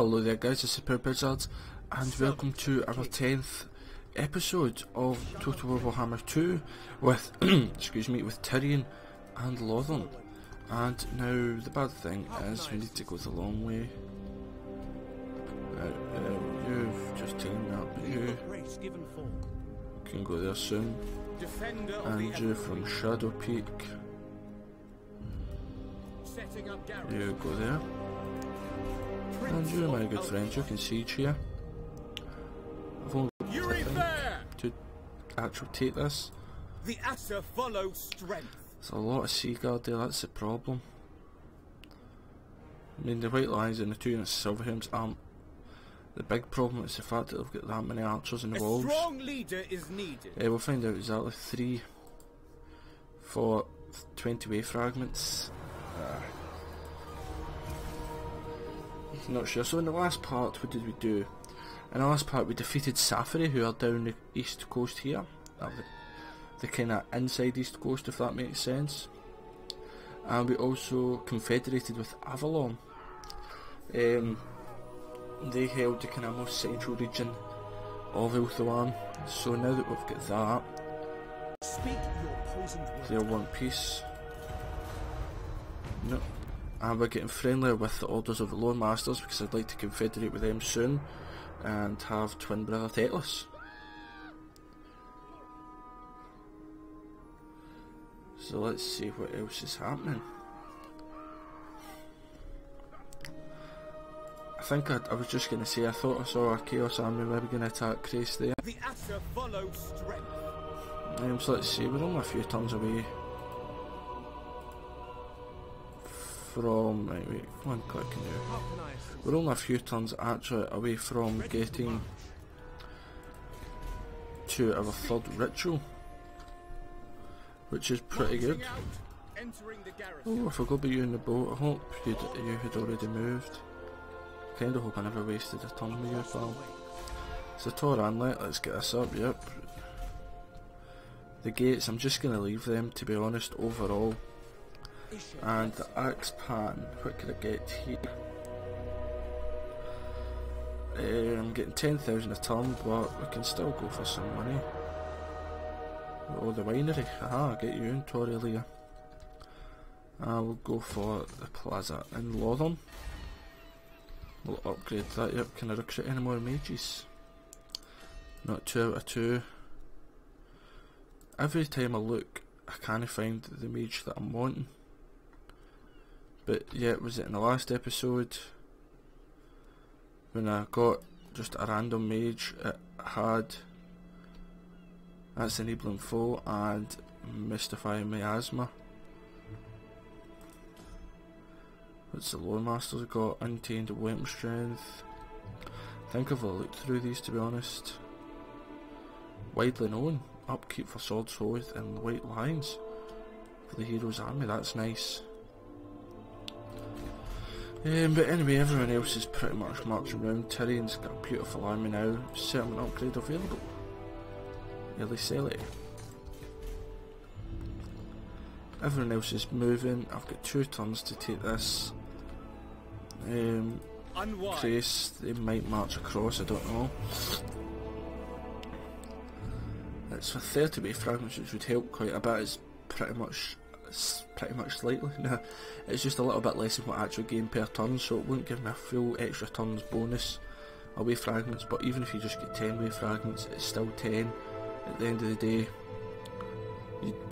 Hello there guys, this is ProudPidgezard and welcome to our 10th episode of Total War Warhammer 2 with, excuse me, with Tyrion and Lothern. And now the bad thing is we need to go the long way. You've just taken that, but you can go there soon. And you from Shadow Peak, you go there. And you, my good friends, you can siege here. I've only got to actually take this. The Asher follows strength. There's a lot of sea guard there, that's the problem. I mean, the White Lions and the 2 units of Silverhelms aren't the big problem, it's the fact that they've got that many archers in the walls. A strong leader is needed. We'll find out exactly 3 for 20 way fragments. Not sure. So in the last part, what did we do? In the last part we defeated Safari, who are down the east coast here. The kind of inside east coast, if that makes sense. And we also confederated with Avalon. They held the kind of most central region of Ulthuan. So now that we've got that, speak your poisoned words. they'll want peace. No. And we're getting friendlier with the orders of the Lord Masters because I'd like to confederate with them soon and have twin brother Teclis. So let's see what else is happening. I think I was just going to say I thought I saw a Chaos Army maybe going to attack Krace there. The Asher follows strength. So let's see, we're only a few turns away from, wait, come on, click now. We're only a few turns actually away from getting to our 3rd ritual, which is pretty good. Oh, I forgot about you in the boat. I hope you had already moved. Kinda hope I never wasted a turn with you, pal. It's a Tor Inlet, let's get this up, yep. The gates, I'm just going to leave them, to be honest, overall. And the Axe Pan, what can I get here? I'm getting 10,000 a turn, but we can still go for some money. Oh, the winery, aha, I'll get you in Torrelia. We'll go for the plaza in Lothern. We'll upgrade that, yep. Can I recruit any more mages? Not 2 out of 2. Every time I look, I can't find the mage that I'm wanting. But yeah, was it in the last episode when I got just a random mage? It had that's enabling foe and mystifying miasma. What's the Lord Masters got? Untamed weapon strength. I think I've looked through these, to be honest. Widely known upkeep for Sword Swords and White Lions for the hero's army. That's nice. But anyway, everyone else is pretty much marching around. Tyrion's got a beautiful army now. Settlement upgrade available. Early sell it. Everyone else is moving. I've got 2 turns to take this. Krace, they might march across, I don't know. It's for 30 way fragments, which would help quite a bit. It's pretty much slightly. No, it's just a little bit less than what I actually gain per turn, so it won't give me a full extra turns bonus away fragments. But even if you just get 10 way fragments, it's still 10. At the end of the day,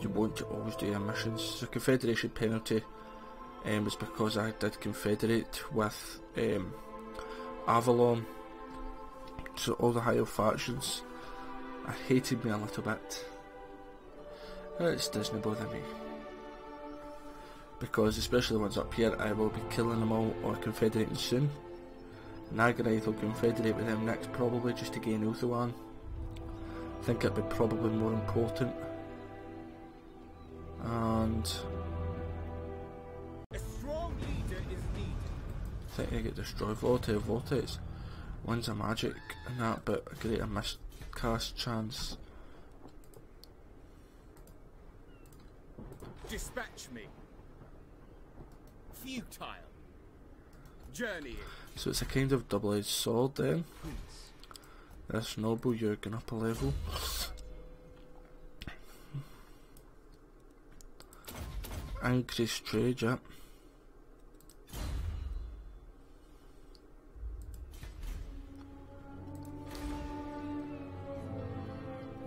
you want to always do your missions. So confederation penalty was because I did confederate with Avalon, so all the higher factions hated me a little bit. It doesn't bother me, because especially the ones up here, I will be killing them all or confederating soon. Nagarite will confederate with them next probably, just to gain Ulthuan. I think it'd be probably more important. And a strong leader is needed. I think I get destroyed. Vortex. One's a magic and that, but a greater miscast chance. Dispatch me. Futile. Journeying. So it's a kind of double-edged sword then. This noble, you're going up a level. Increased trade, yeah.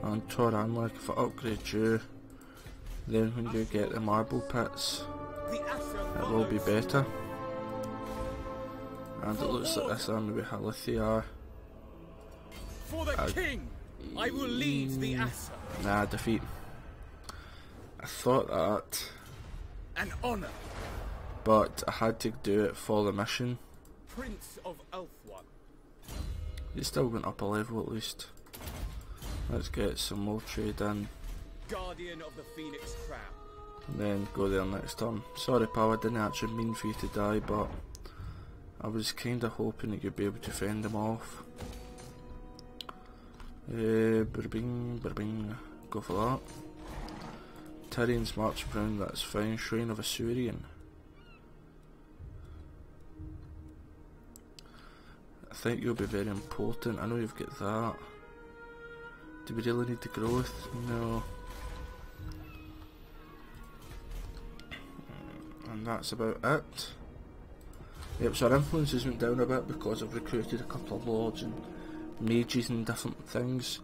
And Toran, like if I upgrade you, then when you get the marble pits, it will be better. And it looks like this army with Halithia. For the king, I will lead the Assa. Nah, defeat. I thought that, An honor. but I had to do it for the mission. Prince of Elfwan. You still went up a level at least. Let's get some more trade in, Guardian of the Phoenix Crown. and then go there next turn. Sorry pal, I didn't actually mean for you to die, but I was kinda hoping that you'd be able to fend them off. Bing, bing, go for that. Tyrion's march around, that's fine. Shrine of Assyrian. I think you'll be very important. I know you've got that. Do we really need the growth? No. And that's about it. Yep, so our influences went down a bit because I've recruited a couple of lords and mages and different things.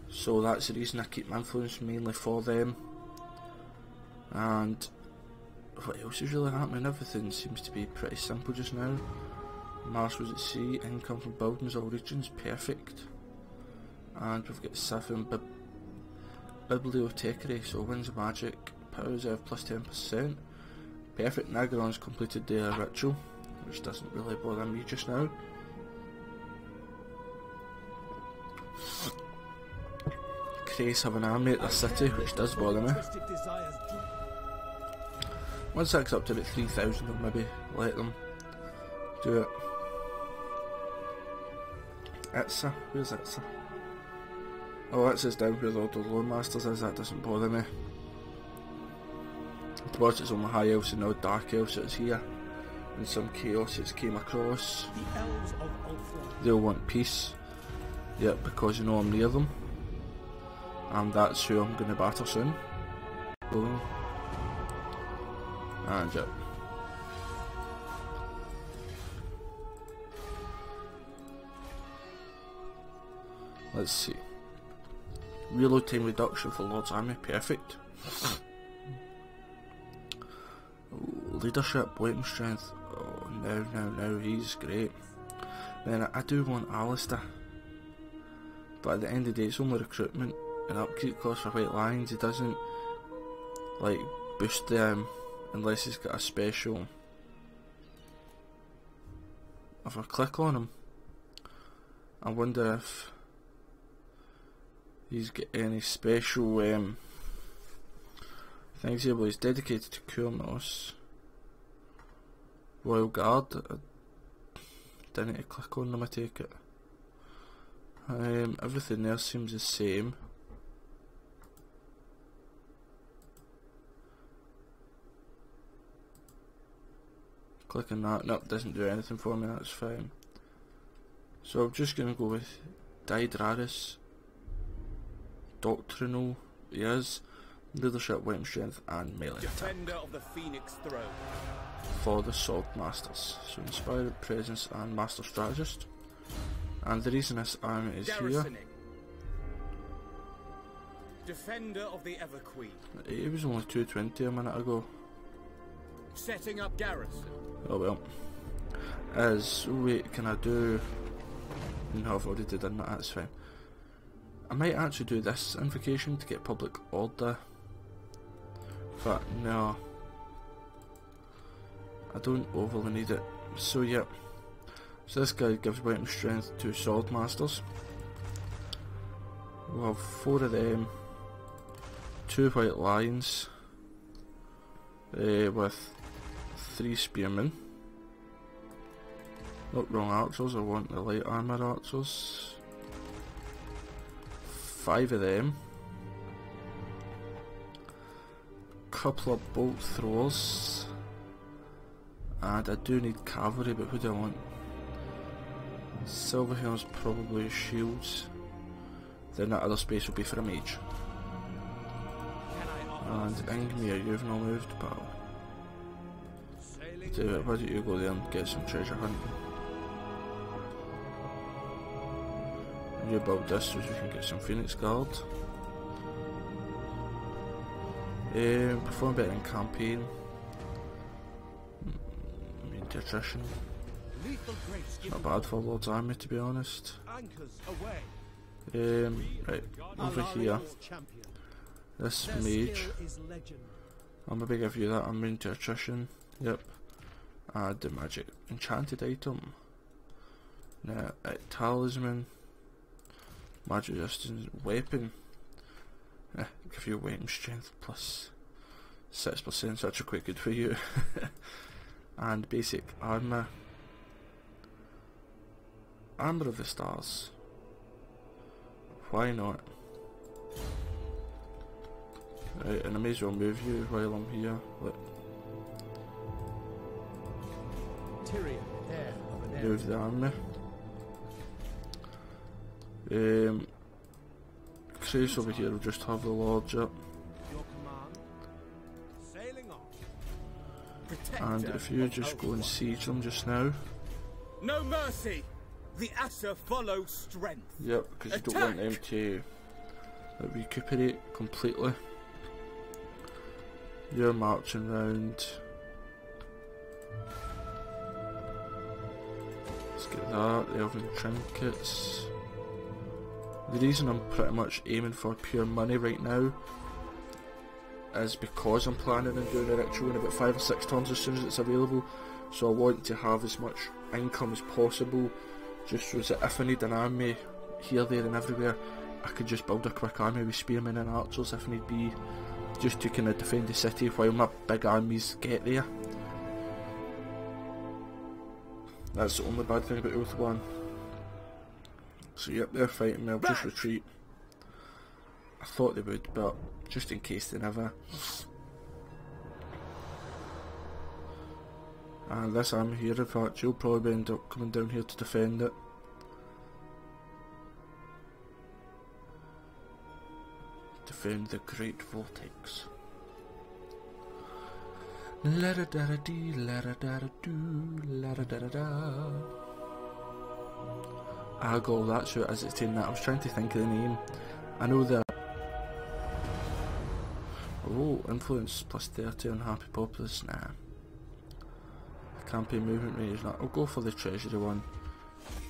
So that's the reason I keep my influence mainly for them. And what else is really happening? Everything seems to be pretty simple just now. Mars was at sea, income from buildings, all regions, perfect. And we've got 7 bibliothecary, so winds of magic, power reserve plus 10%. Perfect. Nagaron's completed their ritual, which doesn't really bother me just now. Craze have an army at the city, which does bother me. Once that's up to about 3,000, I'll maybe let them do it. Itza, where's Itza? Oh, Itza's down where Lord of the Lone Masters is, that doesn't bother me. To watch it's on my high elves and now dark elves that's here. And some chaos that's came across. The elves of Ultron. They'll want peace. Yep, because you know I'm near them. And that's who I'm going to batter soon. Boom. And yep. Let's see. Reload time reduction for Lord's Army, perfect. Oh, leadership, weapon strength. Oh, now, he's great. Then I do want Alistair. But at the end of the day, it's only recruitment and upkeep costs for White Lions. He doesn't, like, boost them unless he's got a special. If I click on him, I wonder if he's got any special things here. Well, he's dedicated to Kurnos. Royal Guard. I didn't need to click on them, I take it. Everything there seems the same. Clicking that, nope, doesn't do anything for me, that's fine. So I'm just going to go with Dydraris. Doctrinal, he is. Leadership, weapon strength and melee attack. Defender of the Phoenix Throne. For the Sword Masters. So Inspired Presence and Master Strategist. And the reason this army is here. Defender of the Ever Queen. It was only 220 a minute ago. Setting up garrison. Oh well. Wait, can I do... No, I've already done that, that's fine. I might actually do this invocation to get public order. But no. I don't overly need it. So yep. So this guy gives weapon strength to Sword Masters. We'll have 4 of them. 2 White Lions. With 3 Spearmen. Oh, wrong archers, I want the light armour archers. 5 of them. Couple of bolt throwers. And I do need cavalry, but who do I want? Silver helms probably shields. Then that other space will be for a mage. And Ingmere, you've not moved, pal. So why don't you go there and get some treasure hunting? And you build this so you can get some Phoenix Guard. Perform better in campaign. Into attrition. Not bad for Lord's Army, to be honest. Right, over here. This mage. I'll maybe give you that. I'm into attrition. Yep. Add the magic enchanted item. Now, talisman. Magic resistance weapon. Give you weapon strength plus 6%, so that's actually quite good for you. And basic armour. Armour of the Stars. Why not? Right, and I may as well move you while I'm here. Look. Tyrion, heir of an Move the army. Cruise over here will just have the lodge up. And if you just go and siege them just now. No mercy! The Asa follows strength. Yep, because you don't want them to recuperate completely. You're marching round. Let's get that, the elven trinkets. The reason I'm pretty much aiming for pure money right now is because I'm planning on doing a ritual in about 5 or 6 turns as soon as it's available. So I want to have as much income as possible, just so that if I need an army here, there and everywhere, I could just build a quick army with spearmen and archers if need be, just to kind of defend the city while my big armies get there. That's the only bad thing about Oath 1. So yep, they're fighting me, I'll just retreat. I thought they would, but just in case they never. And this army here, in fact, you'll probably end up coming down here to defend it. Defend the Great Vortex. La da da da dee, la da da da doo, la da da da da. I got all that shit as it's saying that. I was trying to think of the name. I know that. Oh, influence plus 30 on happy populace. Nah. Campaign movement range. Nah, I'll go for the treasury one.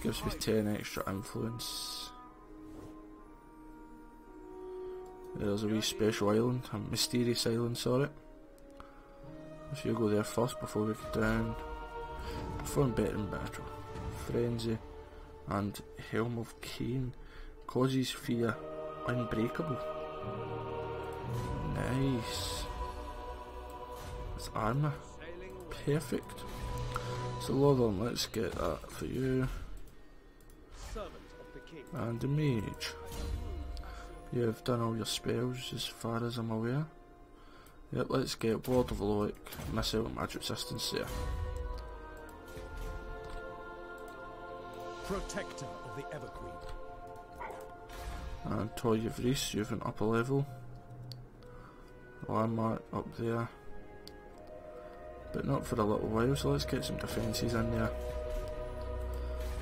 Gives me 10 extra influence. There's a wee special island, a mysterious island, sorry. If you go there first before we get down. Perform better in battle. Frenzy. And Helm of Cain. Causes fear unbreakable. Nice. That's armour. Perfect. So Lord, let's get that for you. And the mage. You've done all your spells as far as I'm aware. Yep, let's get Ward of Loic. Miss out on magic resistance there. Protector of the Everqueen. And Toy of Reese, you've an upper level. Landmark up there. But not for a little while, so let's get some defences in there.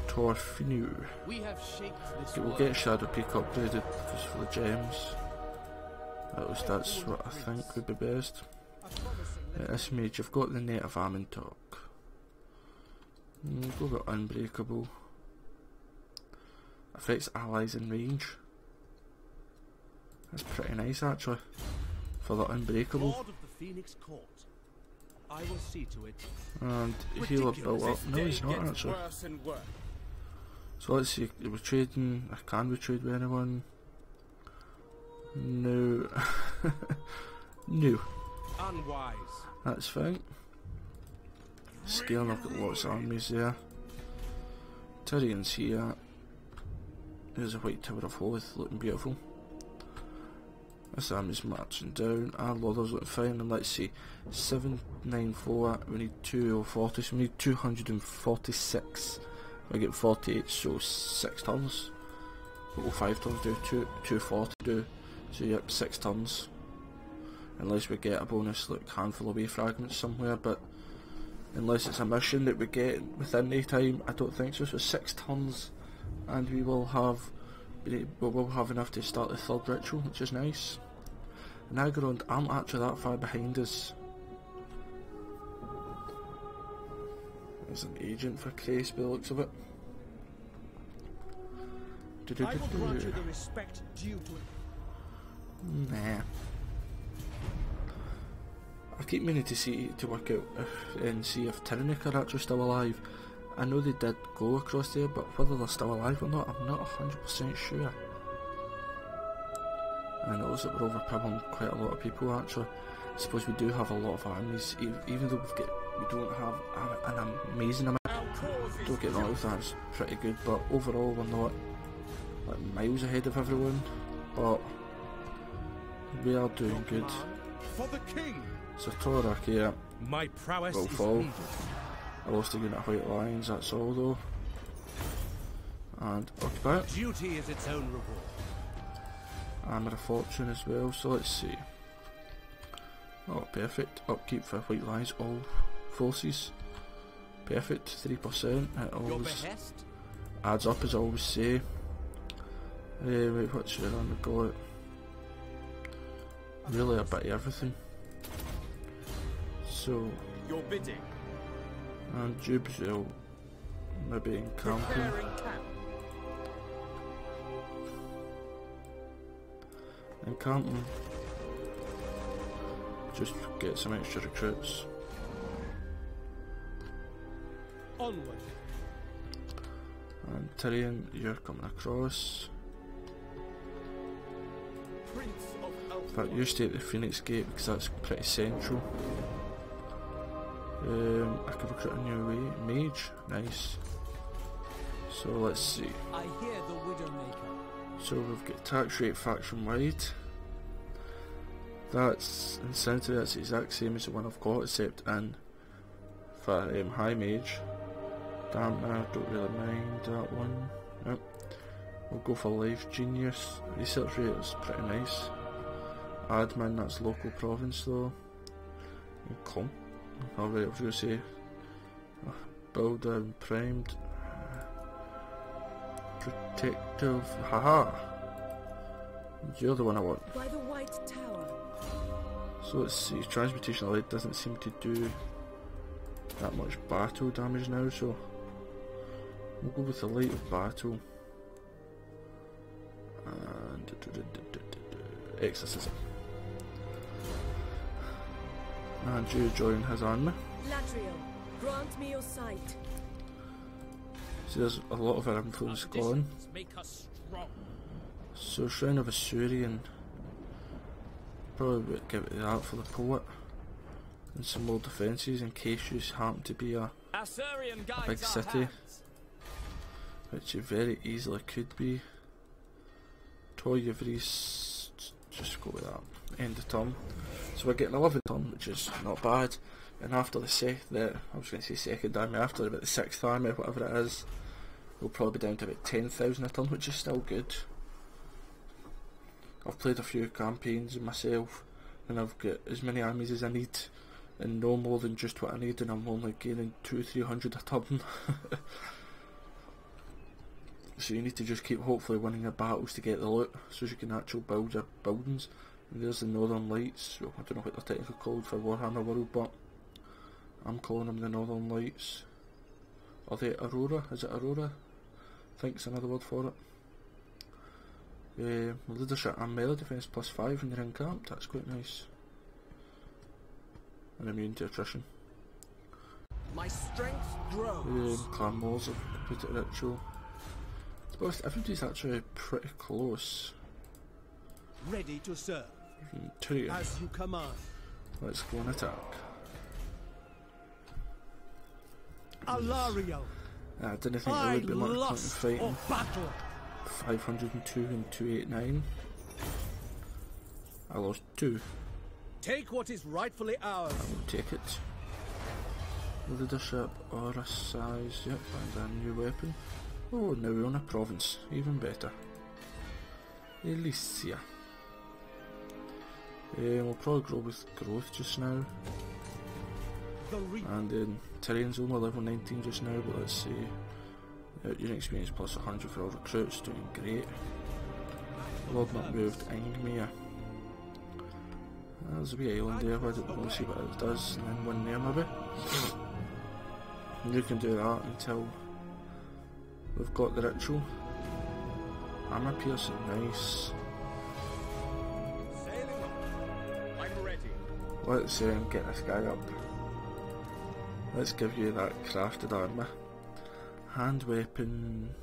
Torfinu. We'll get Shadow Peak upgraded just for the gems. At least that's what I think would be best. This mage, you've got the native Ammon talk. Go with Unbreakable. Affects allies in range. That's pretty nice actually. For the Unbreakable. Lord of the Phoenix Court. I will see to it. And healer built up. No, he's not actually. So let's see. We're trading. Can we trade with anyone? No. No. Unwise. That's fine. Scaling, I've got lots of armies there. Tyrion's here. There's a white tower of Hoth looking beautiful. This army's marching down. Our Lorders looking fine. And let's see. 794. We need 240. So we need 246 I get 48, so 6 turns. What will 5 turns do? 240 do. So yep, 6 turns. Unless we get a bonus like handful away fragments somewhere, but unless it's a mission that we get within the time, I don't think so. So 6 turns, and we will have enough to start the 3rd ritual, which is nice. And Agarond aren't actually that far behind us. There's an agent for Crace by the looks of it. I will grant you the respect due to it. Nah. I keep meaning to work out and see if Tyrion are actually still alive. I know they did go across there, but whether they're still alive or not, I'm not 100% sure. And it looks like we're overpowering quite a lot of people actually. I suppose we do have a lot of armies, even though we don't have an amazing amount. Don't get me wrong, that's pretty good, but overall we're not like miles ahead of everyone, but we are doing good. For the king. So Toraki, yeah, My prowess will is fall. needed. I lost a unit of White Lions, that's all though. And occupy it. Duty is its own reward. Armour of Fortune as well, so let's see. Oh, perfect. Upkeep for White Lions, all forces. Perfect, 3%. It always adds up, as I always say. Wait, what's your on the got? Really a bit of everything. So, Your bidding. and Jubes will maybe encamping. Preparing camp. Encamping. Just get some extra recruits. Onward. And Tyrion, you're coming across. Prince of In fact, you stay at the Phoenix Gate because that's pretty central. I could recruit a new mage. Nice. So let's see. I hear the Widowmaker. So we've got tax rate faction wide. That's insanity. That's the exact same as the one I've got, except in for high mage. Damn, I don't really mind that one. Nope. We'll go for life genius. Research rate is pretty nice. Admin, that's local province though. Come. Alright, I was going to say builder and primed. Protective. Haha! You're the one I want. By the White Tower. So let's see. Transmutation light doesn't seem to do that much battle damage now, so we'll go with the light of battle. And exorcism. And you join his army. Ladriel, grant me your sight. See, there's a lot of our influence gone. make us strong. So Shrine of Assyrian, probably would give it that for the poet. And some more defences in case you happen to be a big city, which you very easily could be. Toy of Reese, just go with that. End of turn. So we're getting 11 turn, which is not bad. And after I was going to say second army, after about the 6th army, whatever it is, we'll probably be down to about 10,000 a turn, which is still good. I've played a few campaigns myself, and I've got as many armies as I need, and no more than just what I need, and I'm only gaining 200-300 a turn. So you need to just keep hopefully winning your battles to get the loot, so you can actually build your buildings. And there's the Northern Lights. So I don't know what they're technically called for Warhammer World, but I'm calling them the Northern Lights. Are they Aurora? Is it Aurora? I think it's another word for it. Leadership and melee defense +5 when you're encamped. That's quite nice. And immune to attrition. My strength grows. Clan Wars have put it ritual. Both everybody's actually pretty close. Ready to serve. Tyrion. As you command. Let's go and attack. Alariel. I didn't think there would be much point in fighting. Battle. 502 and 289. I lost 2. Take what is rightfully ours. I will take it. Leadership or a size, yep, and a new weapon. Oh, now we own a province, even better. Elysia. We'll probably grow with growth just now. And then Tyrion's only level 19 just now, but let's see. Your experience plus 100 for all recruits, doing great. Lord not moved, Angmere. There's a wee island there, why don't we see what it does, and then one there maybe. You can do that until we've got the ritual. Armor piercing, nice. I'm ready. Let's get this guy up. Let's give you that crafted armor. Hand weapon.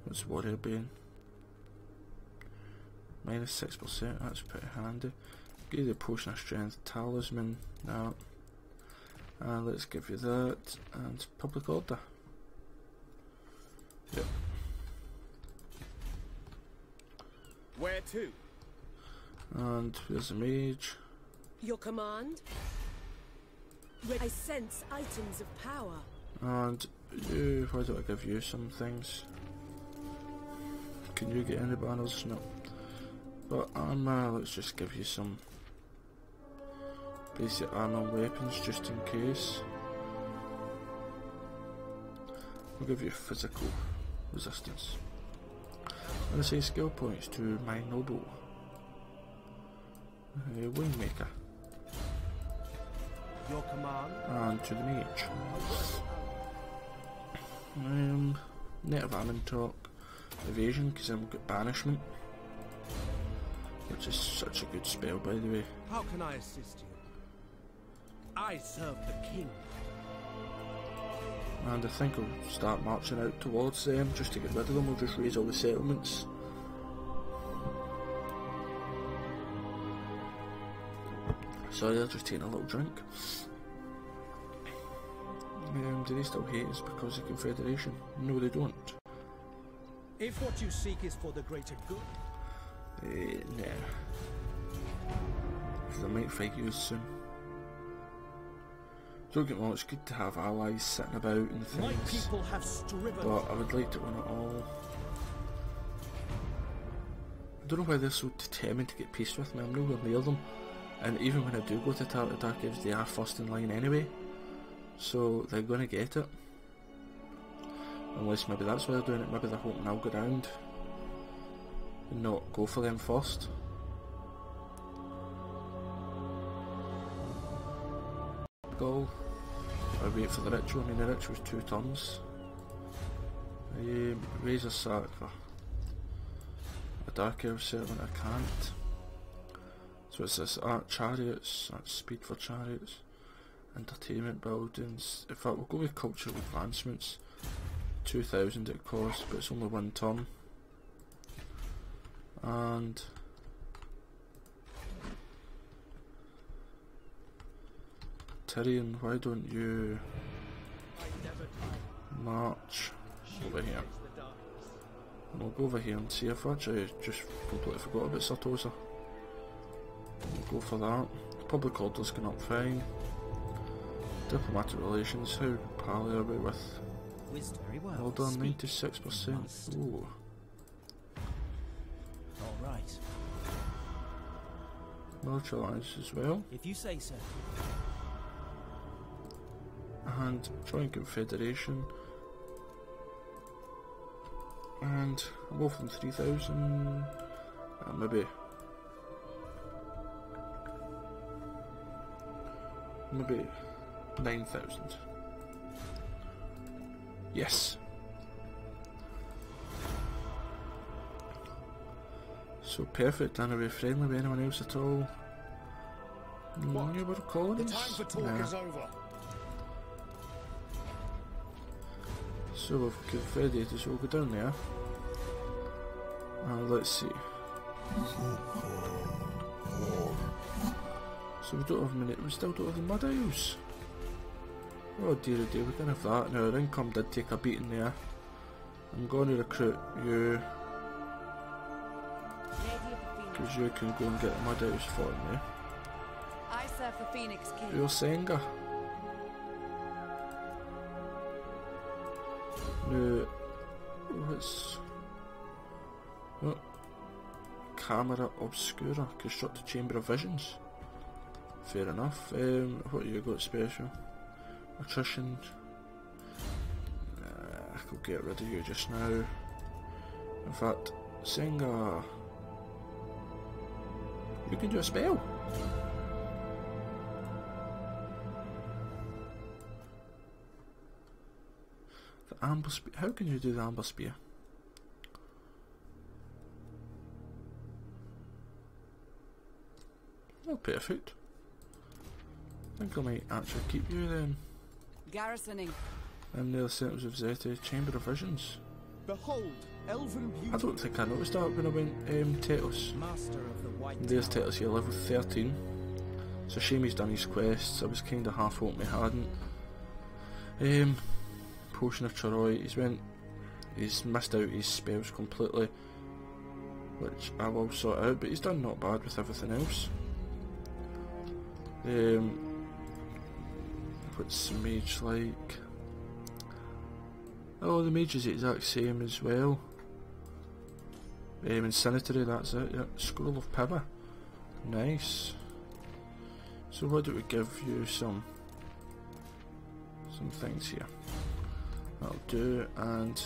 What's warrior bane? Minus 6%, that's pretty handy. Give you the potion of strength, talisman, that. And let's give you that, and public order. Yep. Where to? And there's a mage. Your command? I sense items of power. And you, why don't I give you some things? Can you get any banners? No. But armor, let's just give you some basic armor weapons just in case. We'll give you physical resistance. And I say skill points to my noble. Wingmaker. Your command? And to the mage. Native Ammon talk. Evasion, because I've got banishment. Which is such a good spell, by the way. How can I assist you? I serve the king. And I think I'll start marching out towards them just to get rid of them. We'll just raise all the settlements. Sorry, they're just taking a little drink. Do they still hate us because of Confederation? No, they don't. If what you seek is for the greater good. No. Because I might fight you soon. Don't get me wrong, it's good to have allies sitting about and things. My people have striven. But I would like to win it all. I don't know why they're so determined to get peace with me. I'm nowhere near them. And even when I do go to Tartar Dark Caves, they are first in line anyway. So they're going to get it. Unless maybe that's why they're doing it. Maybe they're hoping I'll go round and not go for them first. Goal. I wait for the ritual. I mean, the ritual's 2 turns. Raise a sack for a Dark Elf settlement. I can't. So it's this art chariots, that's speed for chariots, entertainment buildings. In fact, we'll go with cultural advancements. 2,000 it costs, but it's only 1 turn. And Tyrion, why don't you march over here? And we'll go over here and see if I actually just completely forgot about Sartosa. We'll go for that. Public order's going up fine. Diplomatic relations, how pally are we with? Very well. Well done, 96%. Ooh. Alright. Military alliance as well. If you say so. And join Confederation. And more than 3,000. Maybe 9,000. Yes. So perfect, and are we friendly with anyone else at all? Newer colonies? The time for talk is over. So we've confederated, so we'll go down there. And let's see. So we don't have we still don't have the Mud Isles. Oh dear, we can have that. Now our income did take a beating there. I'm going to recruit you, because you can go and get the Mud Isles for me. serve the Phoenix King. You're Senga. No, what's... What? Camera Obscura. Construct a Chamber of Visions. Fair enough. What you got special? Attrition. I could get rid of you just now. In fact, Senga, you can do a spell. The Amber Spear. How can you do the Amber Spear? Oh, perfect. I think I might actually keep you then. Garrisoning. And the sentence of Zeta, Chamber of Visions. Behold, elven beauty. I don't think I noticed that when I went Tetos. Master of the White There's Tower. Tetos here, level 13. It's a shame he's done his quests. I was kind of half hoping he hadn't. Potion of Choroy. He's missed out his spells completely, which I will sort out. But he's done not bad with everything else. What's Mage like? Oh, the Mage is the exact same as well. Incinitory, that's it, yeah. Scroll of Power. Nice. So why don't we give you some things here. That'll do, and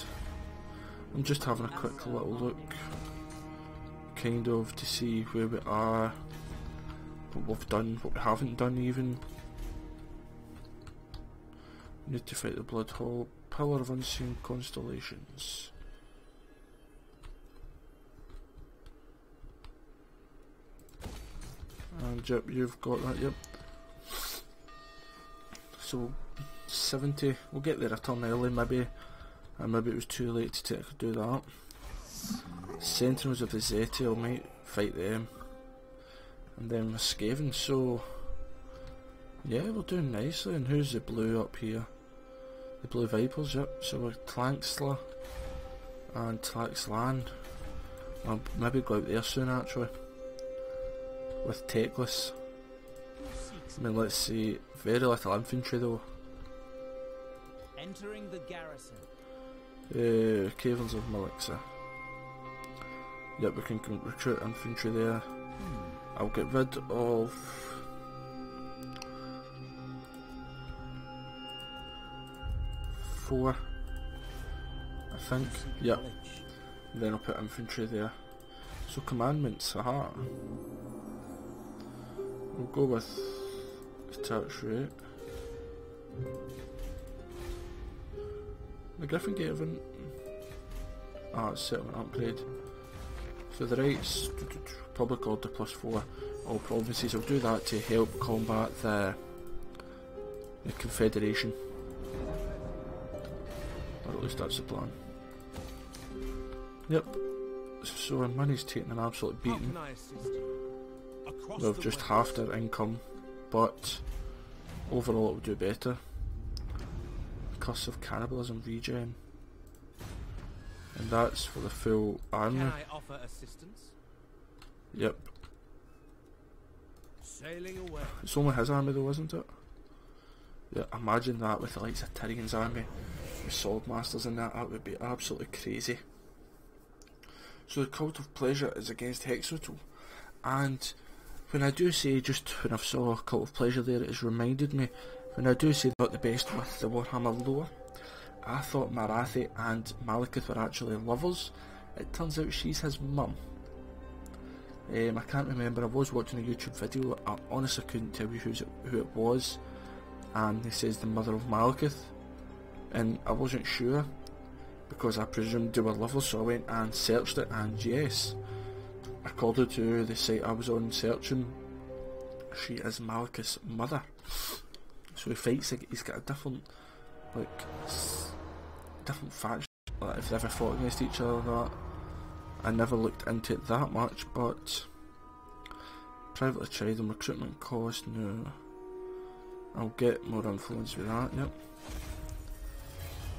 I'm just having a quick little look, kind of, to see where we are, what we've done, what we haven't done even. Need to fight the Blood Hall. Pillar of Unseen Constellations. And yep, you've got that, yep. So 70, we'll get there a turn early maybe, and maybe it was too late to do that. Sentinels of the Zeti, I might fight them. And then with Skaven, so yeah, we're doing nicely. And who's the blue up here? The Blue Vipers, yep. So we're Tlanxla and Tlaxlan. I'll maybe go out there soon actually. With Teclis. I mean, let's see. Very little infantry though. Entering the garrison. Caverns of Melixa. Yep, we can recruit infantry there. I'll get rid of... four, I think. Yep. Then I'll put infantry there. So commandments, aha. We'll go with attach rate. The Griffin Gaven. It's settlement upgrade. So the rights, public order +4, all provinces. I'll do that to help combat the Confederation. Or at least that's the plan. Yep. So our money's taking an absolute beating. We've just halved our income, but overall it will do better. Curse of Cannibalism regen. And that's for the full army. Can I offer assistance? Yep. Sailing away. It's only his army though, isn't it? Yeah, imagine that with the likes of Tyrion's army, with swordmasters and that would be absolutely crazy. So the Cult of Pleasure is against Hexotal, and when I do say, just when I saw Cult of Pleasure there, it has reminded me, when I do say they got the best with the Warhammer lore, I thought Marathi and Malekith were actually lovers. It turns out she's his mum. I can't remember, I was watching a YouTube video, I honestly couldn't tell you who it was, and it says the mother of Malekith, and I wasn't sure, because I presumed they were lovers, so I went and searched it, and yes, according to the site I was on searching, she is Malekith's mother. So he fights, he's got a different, like, different faction, like if they ever fought against each other or that. I never looked into it that much, but privately tried them, recruitment cost, no. I'll get more influence with that, yep.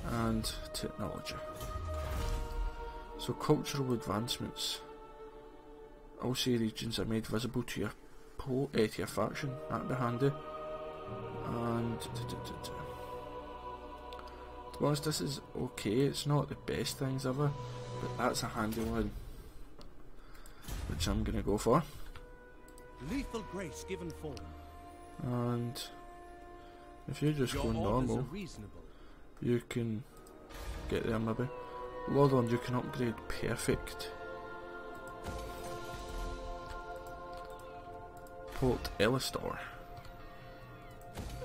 And technology. So cultural advancements. All say regions are made visible to your whole ATF faction, that'd be handy. And to be honest, this is okay, it's not the best things ever, but that's a handy one, which I'm gonna go for. Lethal grace given form. And if you just go normal, you can get there maybe. Lodon, you can upgrade perfect. Port Elistor.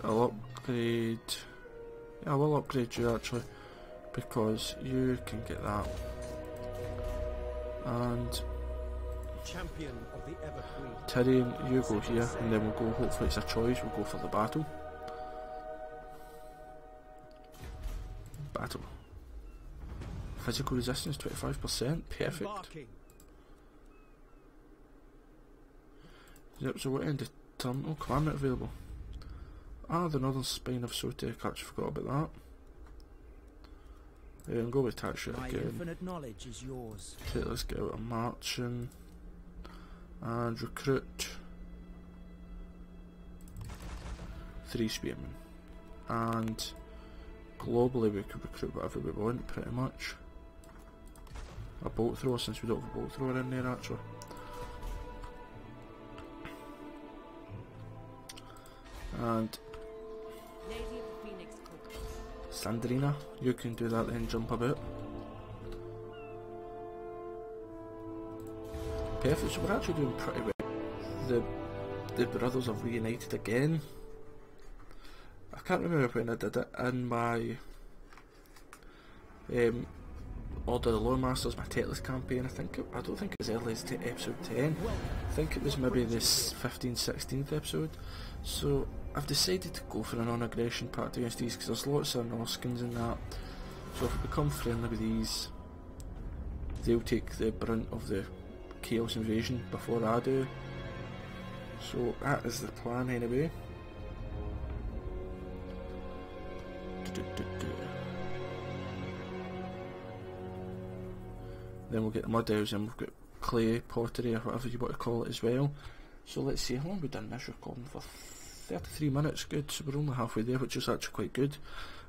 I'll upgrade. Yeah, I will upgrade you actually, because you can get that. And Champion of the Evergreen. Tyrion, you go here, and then we'll go. Hopefully, it's a choice. We'll go for the battle. Battle. Physical resistance 25%. Perfect. Embarking. Yep, so what end of turn? Oh, commandment available. Ah, the Northern Spine of Sotek. Actually forgot about that. I'm going with Taxia My again. infinite knowledge is yours. Okay, let's get out of marching. And recruit 3 spearmen. And globally we could recruit whatever we want, pretty much. A bolt thrower, since we don't have a bolt thrower in there actually. And Lady of the Phoenix Court. Sandrina, you can do that then, jump about. Perfect, so we're actually doing pretty well. The brothers have reunited again. I can't remember when I did it in my Order of the Lore Masters, my Tetris campaign. I don't think it was early as episode 10. I think it was maybe this 15th, 16th episode. So I've decided to go for a non-aggression pact against these because there's lots of Noskins in that. So if we become friendly with these, they'll take the brunt of the Chaos invasion before I do. So that is the plan anyway. Then we'll get the mud elves and we've got clay pottery or whatever you want to call it as well. So let's see, how long have we done this recording for? 33 minutes, good, so we're only halfway there, which is actually quite good.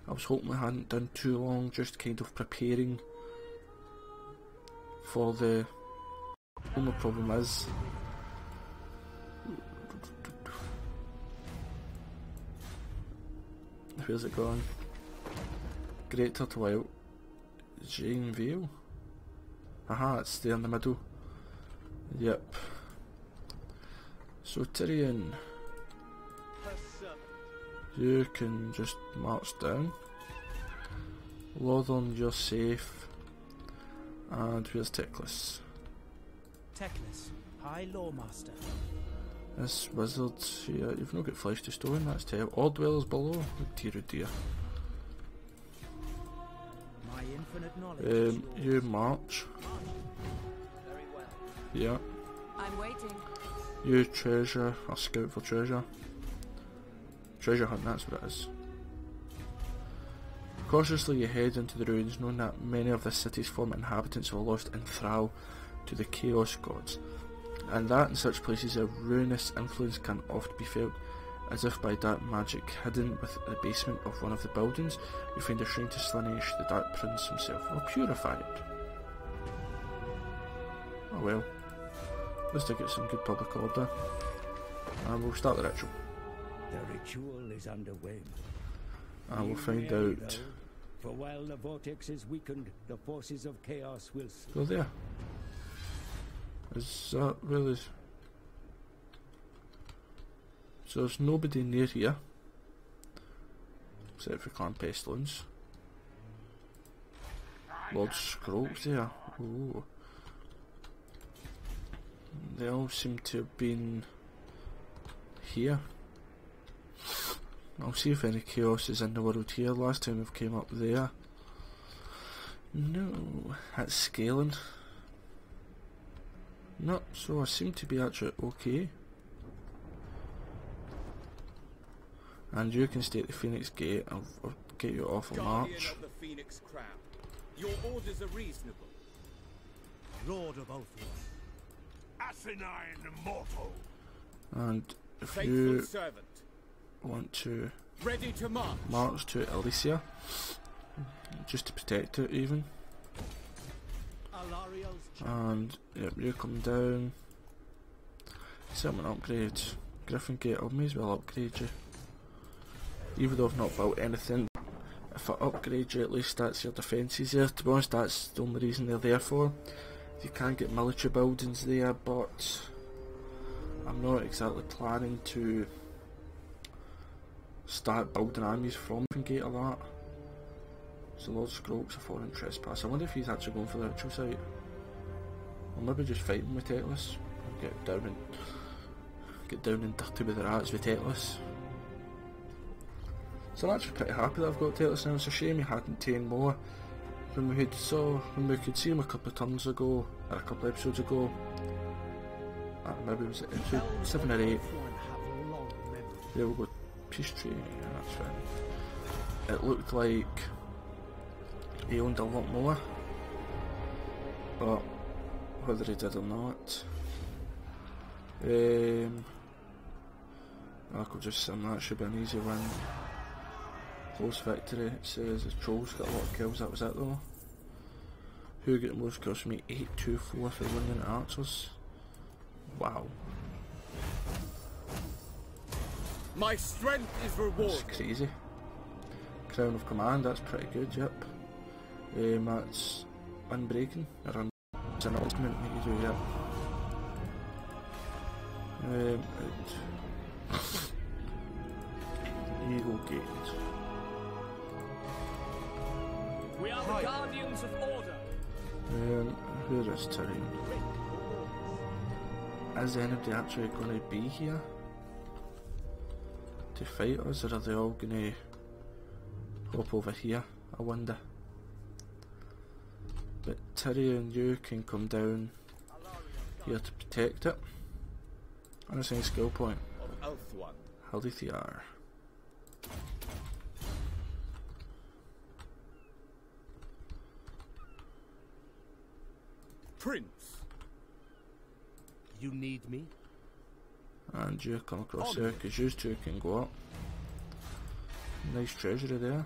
I was hoping we hadn't done too long, just kind of preparing for the... only problem is... where's it gone? Great Turtle Wild. Jane Vale? Aha, it's there in the middle. Yep. So Tyrion, you can just march down. Lodon, you're safe. And where's Teclis? Teclis, High Lawmaster. This wizard here, you've not got flesh to stone, that's terrible. All dwellers below? Oh dear, oh dear. My infinite knowledge. You march. Very well. Yeah. I'm waiting. You treasure, or scout for treasure. Treasure hunt, that's what it is. Cautiously you head into the ruins, knowing that many of the city's former inhabitants were lost in thrall to the Chaos Gods, and that in such places a ruinous influence can oft be felt, as if by dark magic hidden within the basement of one of the buildings, you find a shrine to Slanesh, the Dark Prince himself, or purified. Oh well. At least I get some good public order. And we'll start the ritual. The ritual is underway. And we'll find Really, out. though, for while the vortex is weakened, the forces of chaos will sleep. Go there. Is that really... So there's nobody near here. Except for Clan Pestilence. Lord Scrolls there. Ooh. They all seem to have been here. I'll see if any chaos is in the world here. Last time we've came up there. No, that's scaling. No, so I seem to be actually okay. And you can stay at the Phoenix Gate. I'll get you off a Guardian march. of the Phoenix Crown. Your orders are reasonable. Lord of Oathwood. Asinine mortal! And if Faithful you servant. want to Ready to march. march to Elysia, just to protect it even. Alariel's And yep, you come down. Settlement upgrade. Griffin Gate, I may as well upgrade you. Even though I've not built anything, if I upgrade you, at least that's your defences there. To be honest, that's the only reason they're there for. You can get military buildings there, but I'm not exactly planning to start building armies from Griffin Gate or that. So Lord Scrope's a foreign trespass. I wonder if he's actually going for the ritual site. Or maybe just fight him with Teclis. Get down and dirty with the rats with Teclis. So I'm actually pretty happy that I've got Teclis now. It's a shame he hadn't 10 more. When we could see him a couple of turns ago, or a couple of episodes ago. Maybe it was episode 7 or 8. There we go. Peace tree, yeah, that's fine. It looked like he owned a lot more, but whether he did or not, I could just sim that. Should be an easy win. Close victory. It says the trolls got a lot of kills. That was it though. Who got the most kills for me? 8-2-4 for the winning archers. Wow. My strength is rewarded. That's crazy. Crown of Command, that's pretty good, yep. That's Unbreaking, or it's an augment that you do, yep. Right. Eagle Gate. We are the guardians of order. Who is Tyrion? Is anybody actually going to be here to fight us, or are they all going to hop over here? I wonder. But Tyrion, you can come down here to protect it. Unassigned skill point. Of Elf One. Haldithiar. Prince. You need me? And you come across here, because you two can go up. Nice treasury there.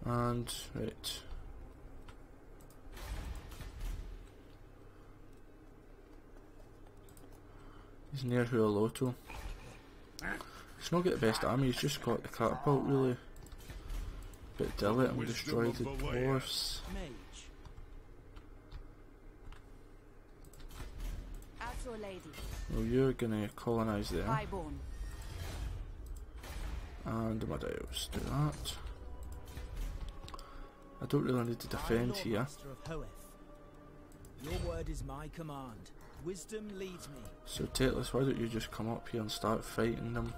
And, right. He's near Huoloto. He's not got the best army, he's just got the catapult really. But they'll let him destroy the dwarfs. Mage. As your lady. Well, you're gonna colonise there. Highborn. And Amadeus, do that. I don't really need to defend here. Master of Hoeth. Your word is my command. Wisdom leads me. So Teclis, why don't you just come up here and start fighting them?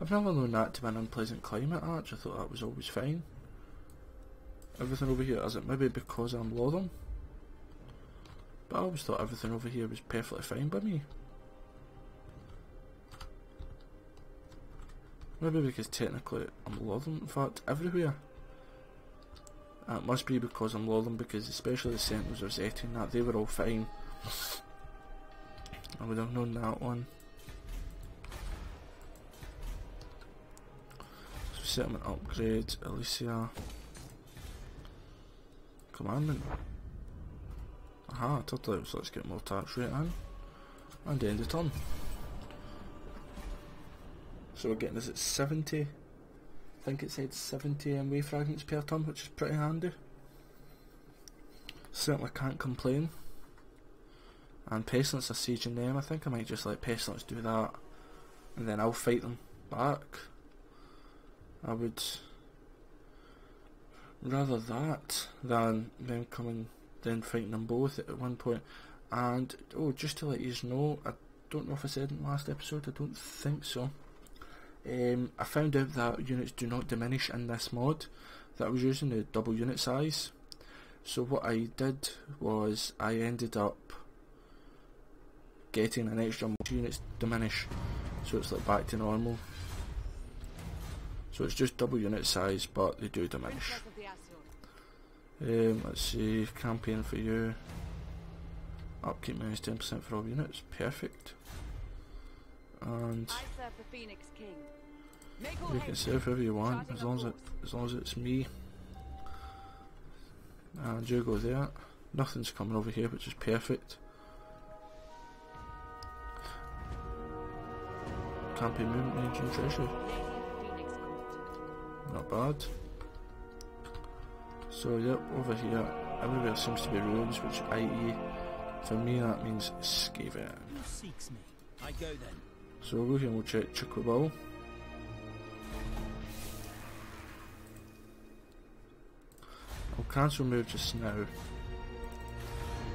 I've never known that to be an unpleasant climate, Arch. I thought that was always fine. Everything over here, is it maybe because I'm Lotham? But I always thought everything over here was perfectly fine by me. Maybe because technically I'm Lotham, in fact, everywhere. It must be because I'm Lotham, because especially the Sentinels of Zeti and that, they were all fine. I would have known that one. So settlement upgrade, Elysia. Commandment. Aha, totally, so let's get more tax rate in. And end the turn. So we're getting this at 70. I think it said 70 MW fragments per turn, which is pretty handy. Certainly can't complain. And Pestilence are sieging them. I think I might just let Pestilence do that, and then I'll fight them back. I would rather that than them coming, then fighting them both at one point. And oh, just to let you know, I don't know if I said in the last episode, I don't think so. I found out that units do not diminish in this mod, that I was using the double unit size. So what I did was I ended up getting an extra units diminish, so it's like back to normal. So it's just double unit size, but they do diminish. Princess of the Asur. Let's see, campaign for you. Upkeep minus 10% for all units, perfect. And I serve the Phoenix King. you can serve whoever you want, as long as it's me. And you go there. Nothing's coming over here, which is perfect. Campaign movement range and treasure. Not bad. So yep, over here, everywhere seems to be ruins, which i.e. for me that means Skaven. Who seeks me? I go then. So we'll go here and we'll check Chukubal. I'll cancel move just now.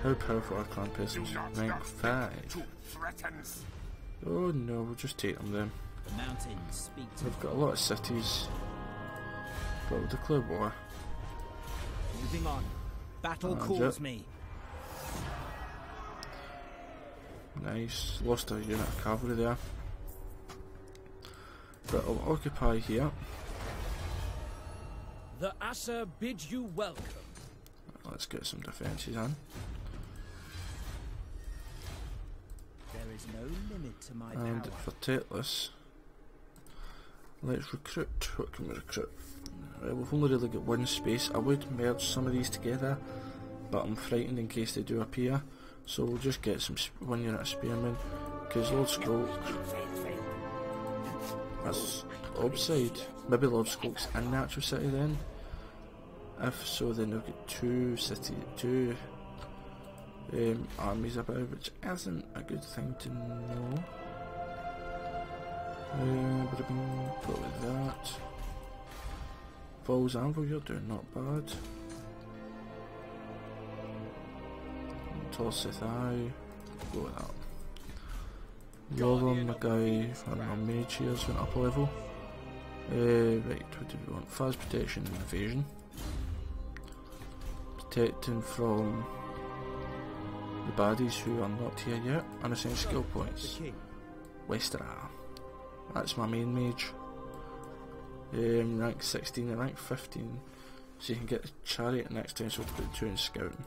How powerful are clan peasants? Rank 5. Oh no, we'll just take them then. The mountains speak to We've got a lot of cities, but we'll declare war. Moving on. Battle And calls yep. me. Nice, lost a unit of cavalry there. But I'll occupy here. The Asher bids you welcome. Let's get some defences in. There is no limit to my And power. for Taitless, let's recruit. What can we recruit? Right, we've only really got one space. I would merge some of these together, but I'm frightened in case they do appear. So we'll just get some 1 unit of spearmen, because Lord Skulk, that's upside. Maybe Lord Skulk's in the actual city then. If so, then they'll get two armies about, which isn't a good thing to know. Would have been put with that. Falls Anvil, you're doing not bad. Tosseth Eye, go with that. Yolon, my guy, and my mage here's went up a level. Right, what do we want? Fast protection and evasion. Protecting from the baddies who are not here yet. Unassigned skill points. Westera. That's my main mage. Rank 16 and rank 15. So you can get the chariot next time, so we'll put 2 in scouting.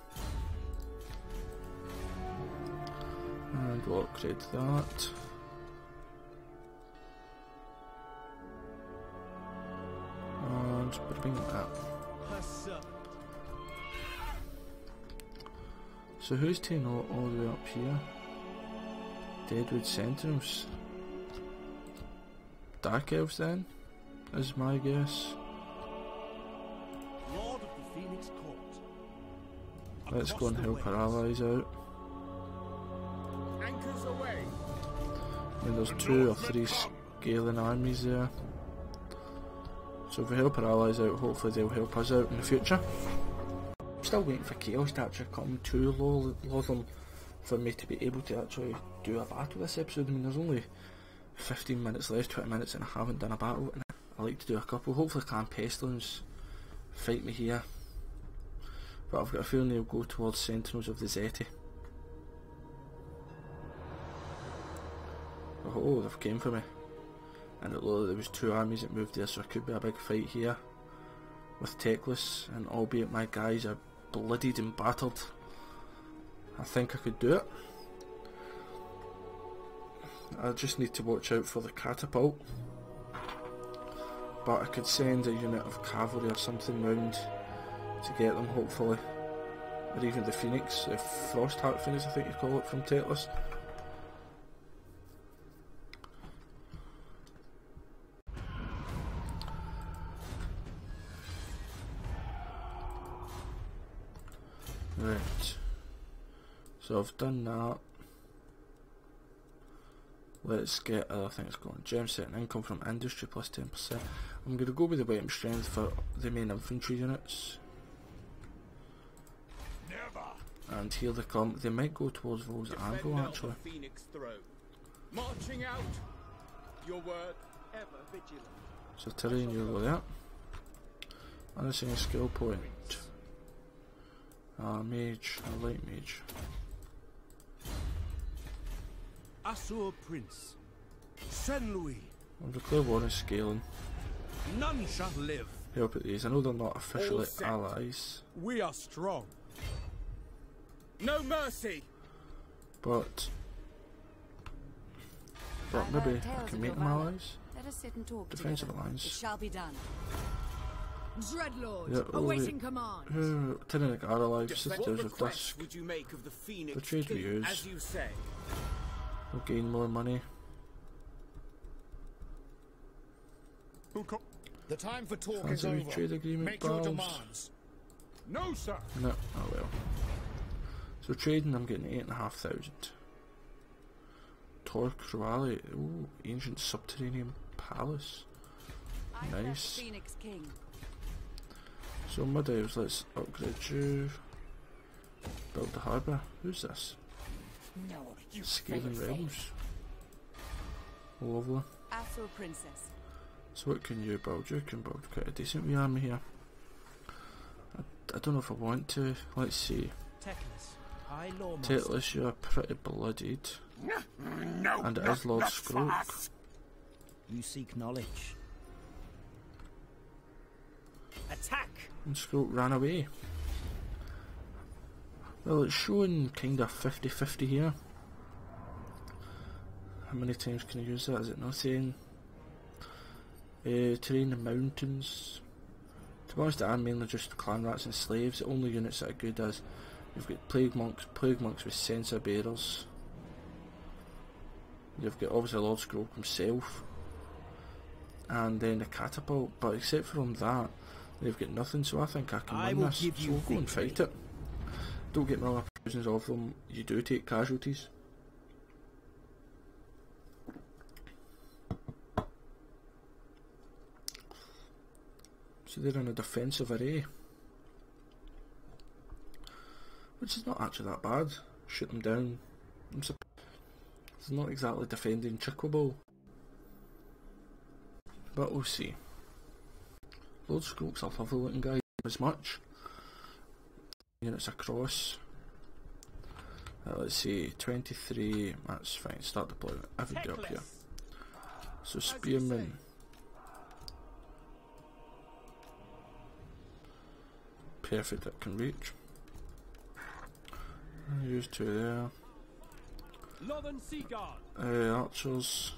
And we'll upgrade that. And bring that. So who's taking all the way up here? Deadwood Sentinels. Dark Elves then, is my guess. Lord of the Phoenix Court. Let's go and help our allies out. Anchors away. I mean, there's 2 or 3 scaling armies there. So if we help our allies out, hopefully they'll help us out in the future. I'm still waiting for Chaos to actually come to Lotham for me to be able to actually do a battle this episode. I mean, there's only 15 minutes left, 20 minutes, and I haven't done a battle, and I like to do a couple. Hopefully Clan Pestilence fight me here, but I've got a feeling they'll go towards Sentinels of the Zeti. Oh, they've came for me, and it looked like there was 2 armies that moved there, so it could be a big fight here with Teclis, and albeit my guys are bloodied and battered, I think I could do it. I just need to watch out for the catapult, but I could send a unit of cavalry or something round to get them, hopefully, or even the Phoenix, the Frostheart Phoenix I think you call it, from Teclis. Right, so I've done that. Let's get other things going. Gem set and income from industry plus 10%. I'm going to go with the weight and strength for the main infantry units. And here they come. They might go towards Vol's Anvil actually. Phoenix throne. Marching out. Your word ever vigilant. So Tyrion, you go there. Unassigned skill point. Mage, a light mage. Asur Prince. Saint Louis. I'll declare war on scaling. None shall live. help at these. I know they're not officially All set. allies, We are strong. No mercy. but I've maybe heard I tales can of make your them valor. allies. Let us sit and talk Defensive together. alliance. It shall be done. Dreadlord, Yeah, awaiting command. Tyrion are alive, What Sisters of request Dusk. would you make of the Phoenix The trade we King, use. as you say? We'll gain more money. The time for talk Fancy is a wee over. trade agreement, Make your pals? demands. No, sir. No, oh well. So trading, I'm getting 8,500. Tor Cruale, ooh, ancient subterranean palace. I left Nice. the Phoenix King. So my devs, let's upgrade you. Build the harbour. Who's this? No, you Scathing Rebels. Lovely. Asur Princess. So what can you build? You can build quite a decent wee army here. I don't know if I want to. Let's see. Teclis, High Lawmaster. Teclis, you're pretty bloodied. No, And it is Lord Scroak. You seek knowledge. Attack! And Scroak ran away. Well, it's showing kinda 50-50 here. How many times can I use that? Is it not saying? Terrain and mountains. To be honest, I'm mainly just clan rats and slaves. The only units that are good is you've got plague monks with censer bearers. You've got obviously Lord Scroak himself, and then the catapult. But except from that, they've got nothing. So I think I can win will this. give So you we'll go and fight it. Don't get me wrong, thousands of them. You do take casualties. So they're in a defensive array, which is not actually that bad. Shoot them down. It's not exactly defending Chickwable, but we'll see. Lord Scroak's a lovely looking guy, as much. Units across. Let's see, 23, that's fine, start deployment. Everybody up here. So Spearmen. Perfect, that can reach. Use two there. Northern Sea Guard. Archers.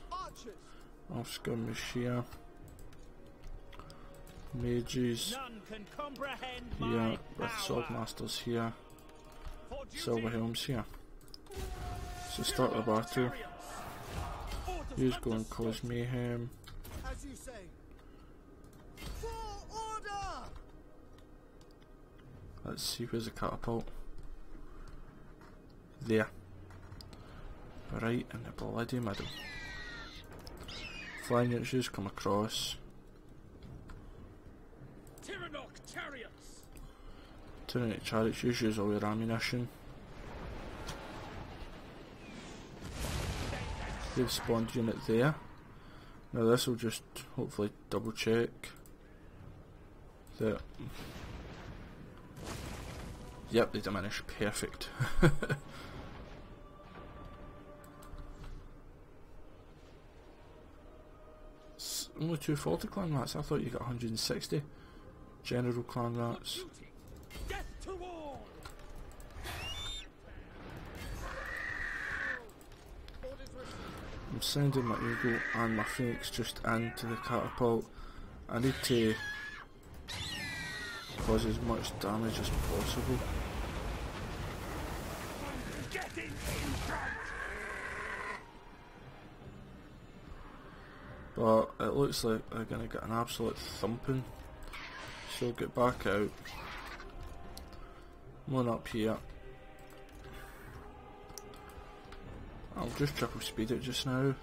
Off skirmish here. Mages None can comprehend here, with swordmasters here. Silver helms here. So start the battle. Use go and cause mayhem. As you say. For order! Let's see, where's the catapult? There. Right in the bloody middle. Flying units just come across. Tyrion chariots, use all your ammunition. They've spawned unit there. Now this will just hopefully double check that. Yep, they diminish. Perfect. It's only 240 clan rats. I thought you got 160 general clan rats. Death to all! I'm sending my Eagle and my Phoenix just into the catapult. I need to cause as much damage as possible. But it looks like they're going to get an absolute thumping. So get back out. One up here. I'll just triple speed it just now.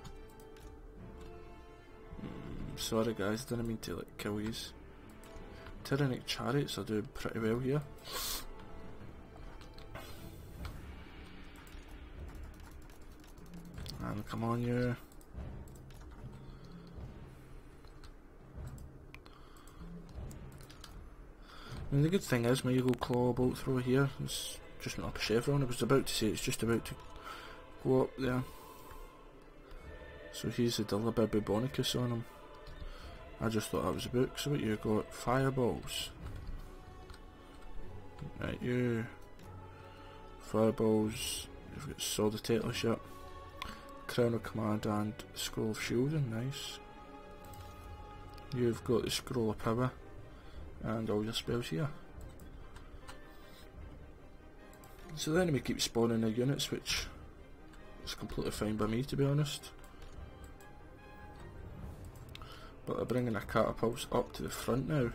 Sorry guys, didn't mean to like kill yous. Tyrannic chariots are doing pretty well here. And come on you. I mean, the good thing is my Eagle Claw bolt thrower here is just went up a chevron. I was about to say it's just about to go up there. So he's a Dilibib Bonicus on him. I just thought that was a book. So what you got? Fireballs. Right, you. Fireballs. You've got Sword of Tatlership, Crown of Command and Scroll of Shielding, nice. You've got the Scroll of Power and all your spells here. So the enemy keeps spawning their units, which is completely fine by me, to be honest. But they're bringing their catapults up to the front now.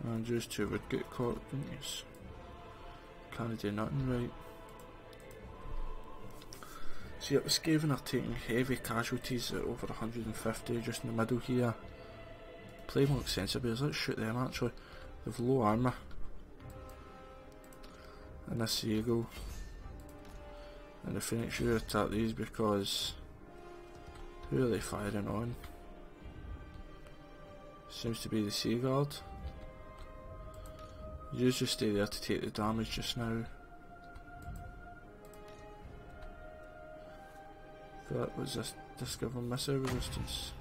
And just two would get caught, didn't you? Can't do nothing right. So yeah, the Skaven are taking heavy casualties at over 150 just in the middle here. Play more Sensibles, let's shoot them actually. They've low armour. And this Seagull. And the Phoenix should attack these because who are they firing on? Seems to be the Sea Guard. You just stay there to take the damage just now. That was just discovering missile resistance.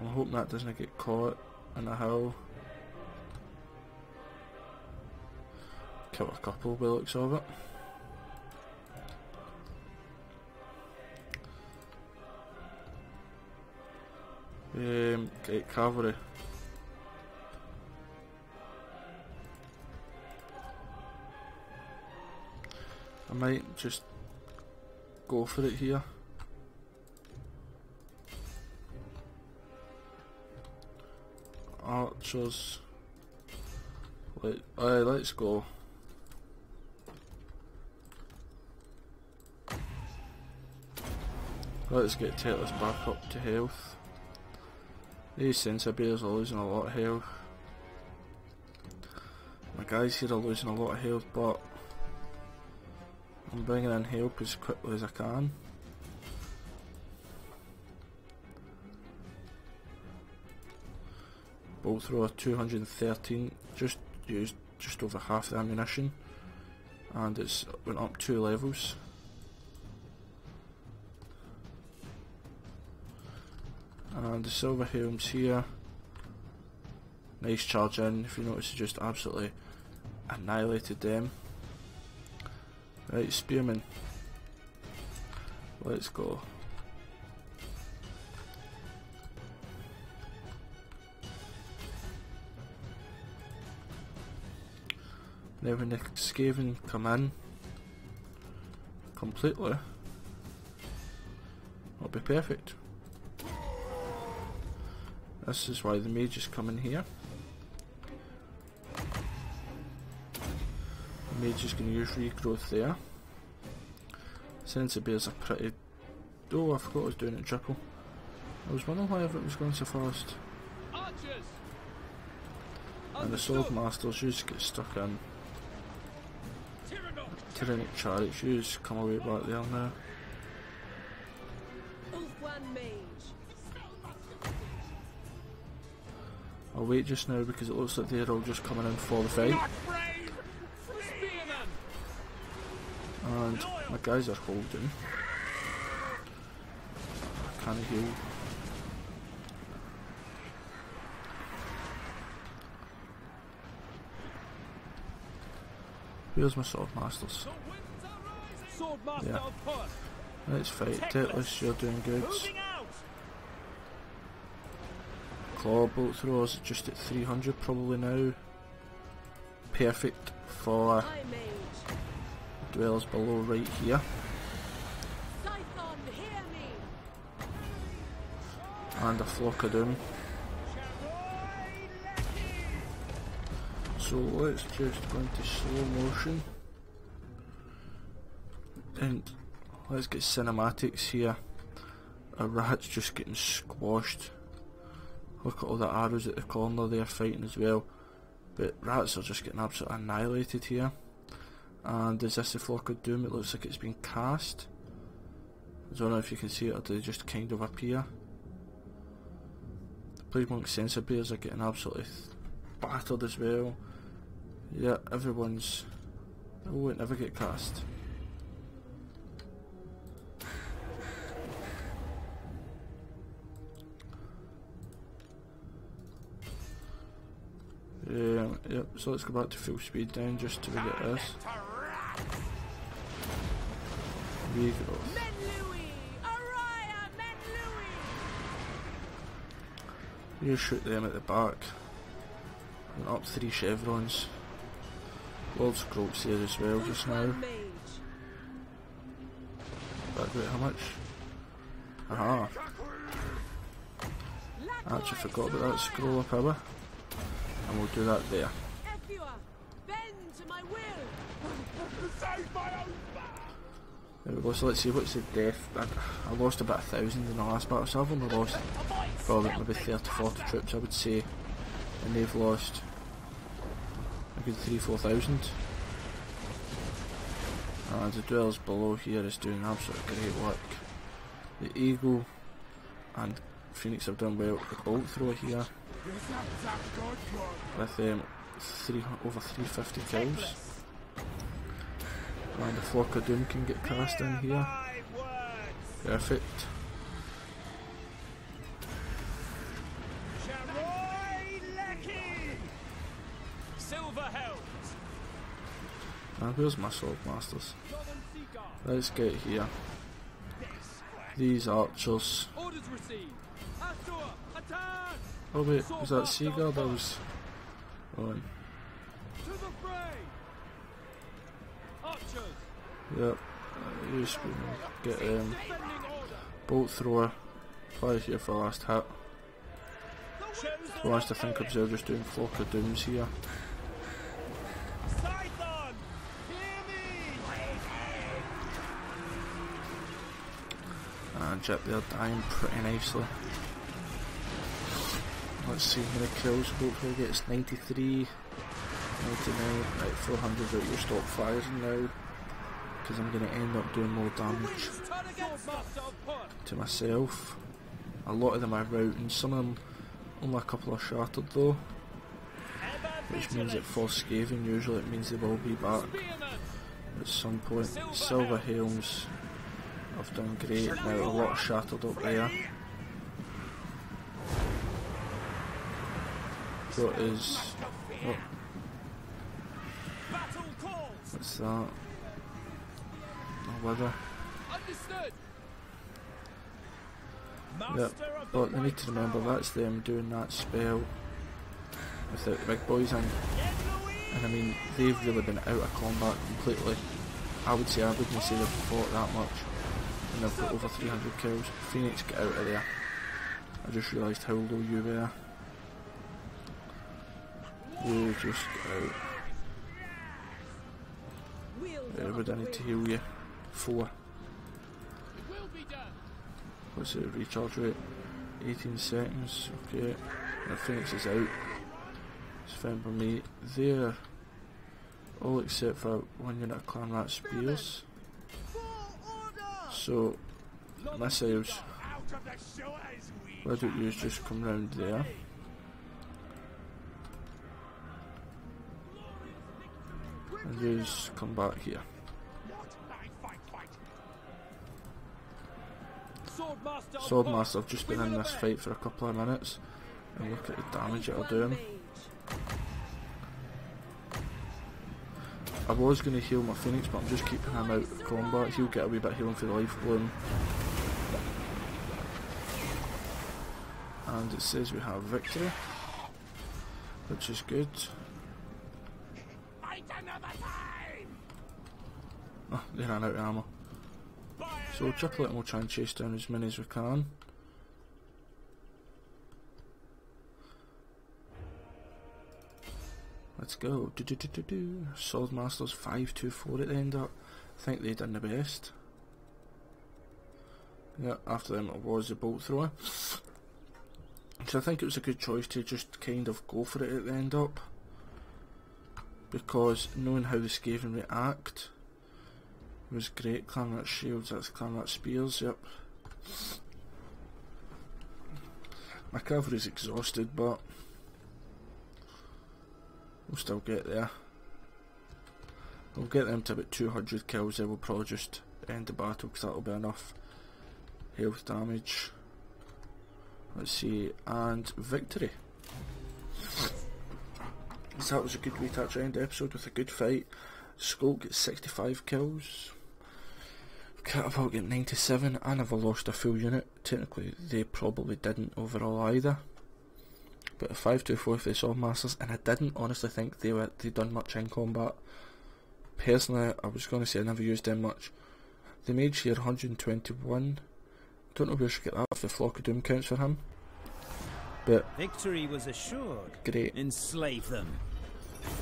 I'm hoping that doesn't get caught in a hill. Killed a couple by the looks of it. Great cavalry. I might just go for it here. Archers. Let's go. Let's get Tetris back up to health. These Sensibears are losing a lot of health. My guys here are losing a lot of health, but I'm bringing in help as quickly as I can. Bolt thrower 213, just used just over half the ammunition, and it's went up 2 levels. And the Silver Helms here, nice charge in. If you notice, it just absolutely annihilated them. Right, Spearmen, let's go. Now when the Skaven come in completely, it'll be perfect. This is why the mages come in here. The mage is going to use regrowth there. Sensibears are pretty... Oh, I forgot I was doing it in triple. I was wondering why everything was going so fast. Archers! And the Swordmasters just get stuck in. Tyrionic chariots, you just come away back there now. I'll wait just now because it looks like they're all just coming in for the fight. And my guys are holding. I can't heal. Where's my Swordmasters? Yeah. Let's fight. Tetris, you're doing good. Claw bolt throwers just at 300 probably now. Perfect for dwellers below right here. And a flock of doom. So let's just go into slow motion. And let's get cinematics here. A rat's just getting squashed. Look at all the arrows at the corner, they're fighting as well. But rats are just getting absolutely annihilated here. And is this the Flock of Doom? It looks like it's been cast. I don't know if you can see it or do they just kind of appear. The Plague Monk Sensor Bears are getting absolutely battered as well. Yeah, everyone's... Oh, it never get cast. Yep, so let's go back to full speed down just to get this. There we go. You shoot them at the back. And up 3 chevrons. Lord's Groats there as well just now. Back wait, how much? Aha. I actually forgot about that scroll of power. And we'll do that there. There we go, so let's see what's the death. I lost about 1,000 in the last battle, so I've only lost probably maybe 30-40 troops I would say. And they've lost a good 3-4,000. And the dwellers below here is doing absolutely great work. The Eagle and Phoenix have done well with the bolt thrower here. With over 350 kills. And the Flock of Doom can get cast in here. Perfect. And where's my Sword Masters? Let's get here. These archers. Oh wait, was that Seaguard I was on? Yep, just get bolt thrower, fire here for last hit. Last I think they're just doing Flock of Dooms here. And Jip they're dying pretty nicely. Let's see how many kills hopefully gets 93, 99, right 400 out your stop fires now. Because I'm going to end up doing more damage to myself. A lot of them are routing, some of them only a couple are shattered though. Which means that for Skaven usually it means they will be back at some point. Silver Helms have done great, now a lot shattered up there. What is... Oh. What's that? Wither. Yep, but they need to remember that's them doing that spell without the big boys in. And I mean, they've really been out of combat completely. I would say I wouldn't say they've fought that much. And they've got over 300 kills. Phoenix, get out of there. I just realised how low you were. You just get out. Would I need to heal you? 4. What's the recharge rate? 18 seconds, okay. The Phoenix is out. It's fine for me. There. All except for 1 unit of Clan Rat Spears. So, missiles. Why don't you just come round there? And you just come back here. Swordmaster have just been in this fight for a couple of minutes and look at the damage it'll do him. I was going to heal my Phoenix but I'm just keeping him out of combat. He'll get a wee bit of healing for the life bloom. And it says we have victory, which is good. Oh, they ran out of ammo. So we'll triple it and we'll try and chase down as many as we can. Let's go. Swordmasters 5-2-4 at the end up. I think they done the best. Yeah, after them it was the bolt thrower. So I think it was a good choice to just kind of go for it at the end up. because knowing how the Skaven react was great. Clarinet shields, that's clarinet spears, yep. My cavalry's exhausted, but we'll still get there. We'll get them to about 200 kills, then we'll probably just end the battle because that'll be enough health damage. Let's see, and victory. So that was a good way to actually end the episode with a good fight. Skull gets 65 kills. Catapult get 97. I never lost a full unit. Technically they probably didn't overall either. But a 5-2-4 for the Swordmasters, and I didn't honestly think they'd done much in combat. Personally, I was going to say I never used them much. The mage here 121. Don't know where I should get that if the Flock of Doom counts for him. But victory was assured. Great. Enslave them.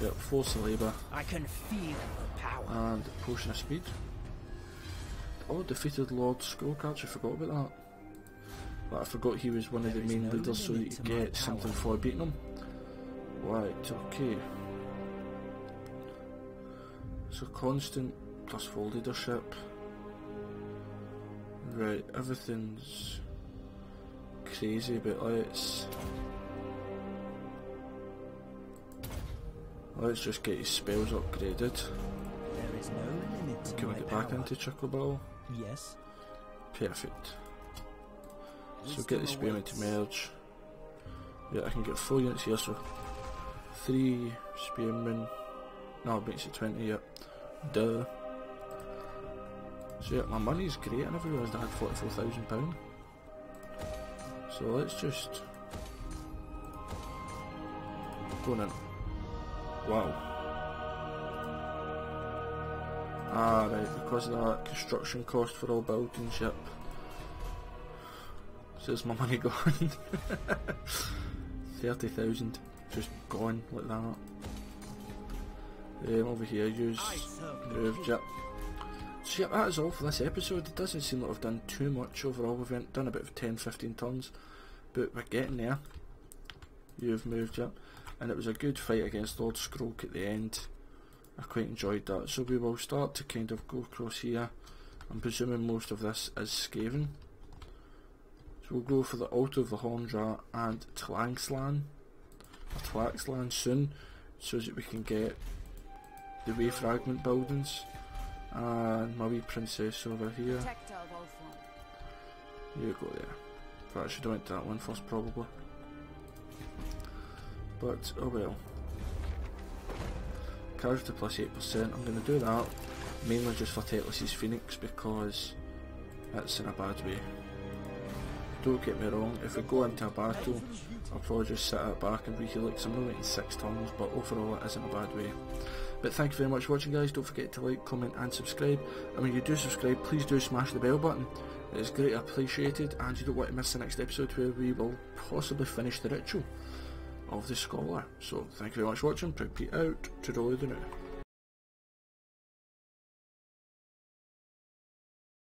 Yep, Force of Labour. I can feel the power. And Potion of Speed. Oh, defeated Lord Skullcatcher, I forgot about that. But I forgot he was one of the main leaders, so that you get something for beating him. Right, okay. So constant plus full leadership. Right, everything's crazy, but let's just get his spells upgraded. There is no limit to Can we my get power. back into Chuckle Ball? Yes. Perfect. So get the Spearman to merge. Yeah, I can get 4 units here, so 3 Spearmen. No, it makes it 20, yep. Duh. So yeah, my money's great. I never realised I had £44,000. So let's just go in. Wow. Ah, right, because of that construction cost for all buildings, yep. So is my money gone? 30,000 just gone like that. Over here, use moved, yep. So yep, that is all for this episode. It doesn't seem like I've done too much overall. We've done about 10-15 turns, but we're getting there. You've moved, yep. And it was a good fight against Lord Skroak at the end. I quite enjoyed that. So we will start to kind of go across here. I'm presuming most of this is Skaven. So we'll go for the Altar of the Horned and Tlangslan soon, so that we can get the Way Fragment buildings. And my wee princess over here. You go there. But I should have went to that one first probably. But oh well. Character plus 8%. I'm going to do that mainly just for Teclis's Phoenix because it's in a bad way. Don't get me wrong, if we go into a battle I'll probably just sit at back and reheal it because I'm only waiting 6 turns, but overall it isn't a bad way. But thank you very much for watching, guys. Don't forget to like, comment and subscribe, and when you do subscribe please do smash the bell button. It's greatly appreciated, and you don't want to miss the next episode where we will possibly finish the ritual of the Scholar. So thank you very much for watching. ProudPidgezard out. Toodaloo the now.